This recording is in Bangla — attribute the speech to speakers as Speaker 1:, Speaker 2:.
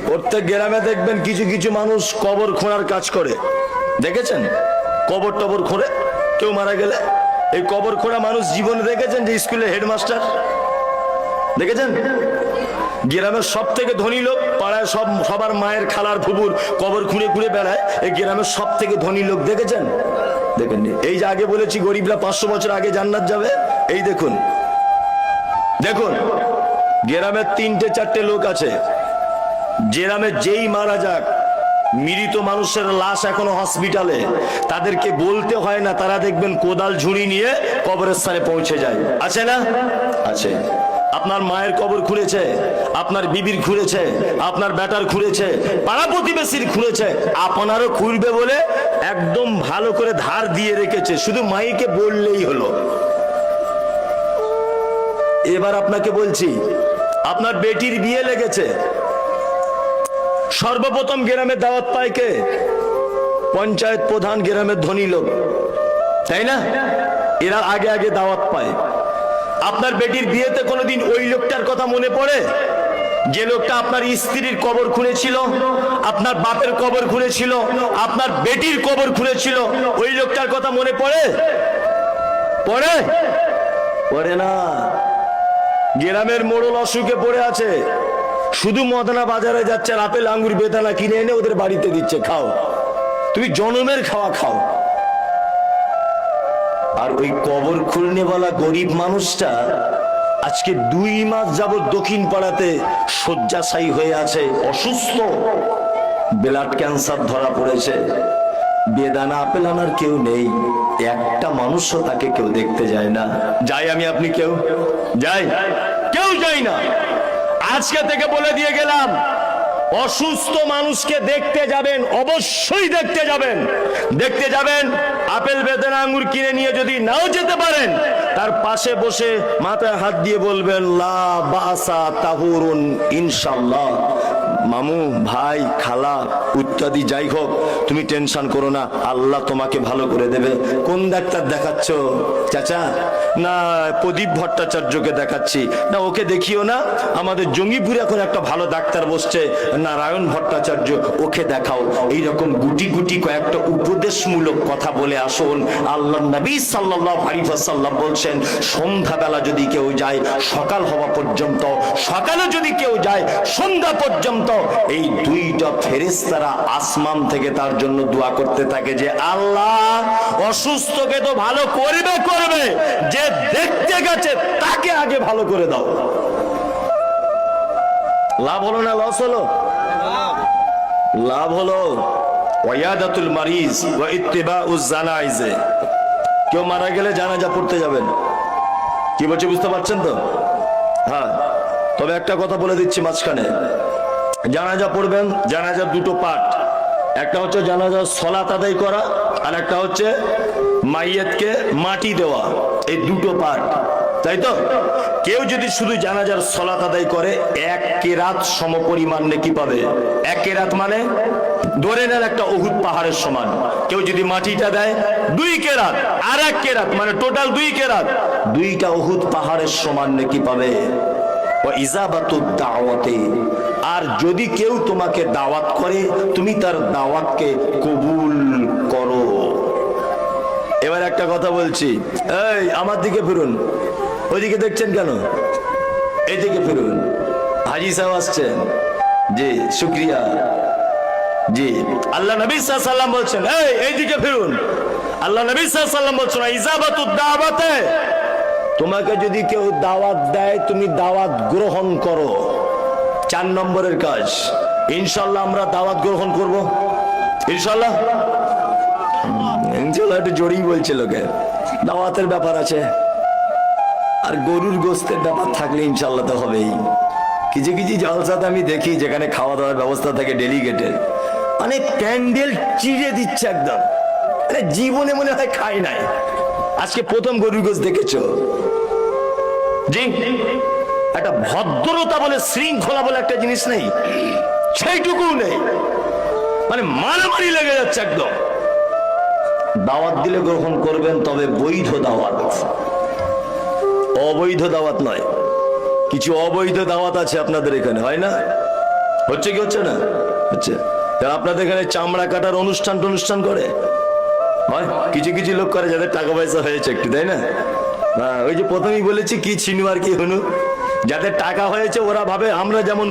Speaker 1: প্রত্যেক গ্রামে দেখবেন কিছু কিছু মানুষ কবর খোঁড়ার কাজ করে, দেখেছেন? কবর টবর খোঁড়ে, কেউ মারা গেলে এই কবর খোঁড়া মানুষ জীবনে দেখেছেন? যে স্কুলে হেডমাস্টার দেখেছেন? গ্রামের সব থেকে ধনী লোক, পাড়ায় সবার মায়ের খালার ফুবুর কবর খুঁড়ে খুঁড়ে বেড়ায়, এই গ্রামের সব থেকে ধনী লোক দেখেছেন? দেখেননি? এই যে আগে বলেছি গরিবরা 500 বছর আগে জান্নাত যাবে, এই দেখুন দেখুন গ্রামের 3-4টে লোক আছে, গ্রামে যেই মারা যাক, মৃত মানুষের লাশ এখনো হসপিটালে, তাদেরকে বলতে হয় না, তারা দেখবেন কোদাল ঝুড়ি নিয়ে কবরের স্থানে পৌঁছে যায়। আছে না? আছে। আপনার মায়ের কবর খুঁড়েছে, আপনার বিবির খুঁড়েছে, আপনার বেটার খুঁড়েছে, পাড়া প্রতিবেশীর খুঁড়েছে, আপনারও খুঁড়বে বলে একদম ভালো করে ধার দিয়ে রেখেছে, শুধু মাইকে বললেই হলো। এবার আপনাকে বলছি, আপনার বেটির বিয়ে লেগেছে, সর্বপ্রথম গ্রামে দাওয়াত পায় কে? পঞ্চায়েত প্রধান, গ্রামের ধনী লোক, তাই না? এরা আগে আগে দাওয়াত পায়। আপনার বেটির বিয়েতে কোনোদিন ওই লোকটার কথা মনে পড়ে যে লোকটা আপনার স্ত্রীর কবর খুঁড়েছিল, আপনার বাপের কবর খুঁড়েছিল, আপনার বেটির কবর খুঁড়েছিল? ওই লোকটার কথা মনে পড়ে? পড়ে? পড়ে না। গ্রামের মোড়ল অসুখে পড়ে আছে, শুধু মদনা বাজারে যাচ্ছে, আর আপেল আঙ্গুর বেদানা কিনে এনে ওদের বাড়িতে দিচ্ছে, খাও, তুমি জনমের খাওয়া খাও। আর ওই কবর খুলনেওয়ালা গরিব মানুষটা আজকে 2 মাস যাবত দক্ষিণ পাড়াতে শয্যাশায়ী হয়ে আছে, অসুস্থ, ব্লাড ক্যান্সার ধরা পড়েছে, বেদানা আপেল আনার কেউ নেই, একটা মানুষও তাকে কেউ দেখতে যায় না। যাই আমি আপনি কেউ যাই? কেউ যাই না। আজকে থেকে বলে দিয়ে গেলাম, অসুস্থ মানুষকে দেখতে যাবেন, অবশ্যই দেখতে যাবেন। দেখতে যাবেন, আপেল বেদানা আঙ্গুর কিনে নিয়ে যদি নাও যেতে পারেন, তার পাশে বসে মাথায় হাত দিয়ে বলবেন লা বাসা তাহুরুন ইনশাআল্লাহ। মামু, ভাই, খালা ইত্যাদি যাই হোক, তুমি টেনশন করো না, আল্লাহ তোমাকে ভালো করে দেবে। কোন ডাক্তার দেখাচ্ছ চাচা? না, প্রদীপ ভট্টাচার্যকে দেখাচ্ছি। না, ওকে দেখিও না, আমাদের জঙ্গিপুরে এখন একটা ভালো ডাক্তার বসছে, নারায়ণ ভট্টাচার্য, ওকে দেখাও। এইরকম গুটি গুটি কয়েকটা উপদেশমূলক কথা বলে আসুন। আল্লাহ নবী সাল্লাল্লাহু আলাইহি ওয়াসাল্লাম বলছেন, সন্ধ্যাবেলা যদি কেউ যায় সকাল হওয়া পর্যন্ত, সকালে যদি কেউ যায় সন্ধ্যা পর্যন্ত, এই 2টা ফেরেশতারা আসমান থেকে তার জন্য দোয়া করতে থাকে যে আল্লাহ অসুস্থকে তো ভালো করবে, যে দেখতে গেছে তাকে আগে ভালো করে দাও। লাভ হলো না লস হলো? লাভ হলো। ওয়ায়াদাতুল মারিজ ওয়া ইত্তিবাউজ জানাইজ। কেউ মারা গেলে জানাজা পড়তে যাবেন। কি বলছি বুঝতে পারছেন তো? হ্যাঁ, তবে একটা কথা বলে দিচ্ছি মাঝখানে, জানাজা পড়বেন, জানাজার 2টো পার্ট, একটা হচ্ছে জানাজার সালাত আদায় করা, আর একটা হচ্ছে মাইয়াতকে মাটি দেওয়া। এই 2টো পার্ট, তাই তো? কেউ যদি শুধু জানাজার সালাত আদায় করে 1 কেরাত সমপরিমাণ নেকি পাবে। 1 কেরাত মানে ধরে নেন একটা উহুদ পাহাড়ের সমান। কেউ যদি মাটিটা দেয় 2 কেরাত, আর 1 কেরাত মানে টোটাল 2 কেরাত, 2টা উহুদ পাহাড়ের সমান নেকি পাবে। আর যদি কেউ তোমাকে দাওয়াত করে, তুমি তার দাওয়াতকে কবুল করো। এবার একটা কথা বলছি, এই আমার দিকে ফিরুন। ওইদিকে দেখছেন কেন? এইদিকে ফিরুন। হাজী সাহেব আসছেন। জি, শুকরিয়া। জি, আল্লাহ নবী সাল্লাল্লাহু আলাইহি ওয়াসাল্লাম বলছেন, এইদিকে ফিরুন। আল্লাহ নবী সাল্লাল্লাহু আলাইহি ওয়াসাল্লাম বলছেন, ইজাবাতুদ দাওয়াতে, তোমাকে যদি কেউ দাওয়াত দেয় তুমি দাওয়াত গ্রহণ করো। 4 নম্বরের কাজ। ইনশাআল্লাহ আমরা দাওয়াত গ্রহণ করব। ইনশাআল্লাহ। ইনশাআল্লাহ একটু জোরেই বলছে লোকে, দাওয়াতের ব্যাপার আছে, আর গরুর গোস্তের ব্যাপার থাকলে ইনশাআল্লাহ তো হবেই। কিছু কিছু জলসাতে আমি দেখি যেখানে খাওয়া দাওয়ার ব্যবস্থা থাকে ডেলিগেটেড, মানে প্যান্ডেল চিড়ে দিচ্ছে একদম, মানে জীবনে মনে হয় খাই নাই। আজকে প্রথম গরুর গোস্ত দেখেছো? জি, একটা ভদ্রতা বলে, শৃঙ্খলা বলে একটা জিনিস নেই, সেইটুকু নেই, মানে মারামারি লেগে যাচ্ছে একদম। দাওয়াত দিলে গ্রহণ করবেন, তবে বৈধ দাওয়াত, অবৈধ দাওয়াত নয়। কিছু অবৈধ দাওয়াত আছে আপনাদের এখানে, হয় না? হচ্ছে কি হচ্ছে না? হচ্ছে। তাহলে আপনাদের এখানে চামড়া কাটার অনুষ্ঠান করে হয়? কিছু কিছু লোক করে যাদের টাকা পয়সা হয়েছে একটু, তাই না? হ্যাঁ, ওই যে প্রথমেই বলেছি কি ছিনু আর কি হনু, যাদের টাকা হয়েছে ওরা ভাবে আমরা যেমন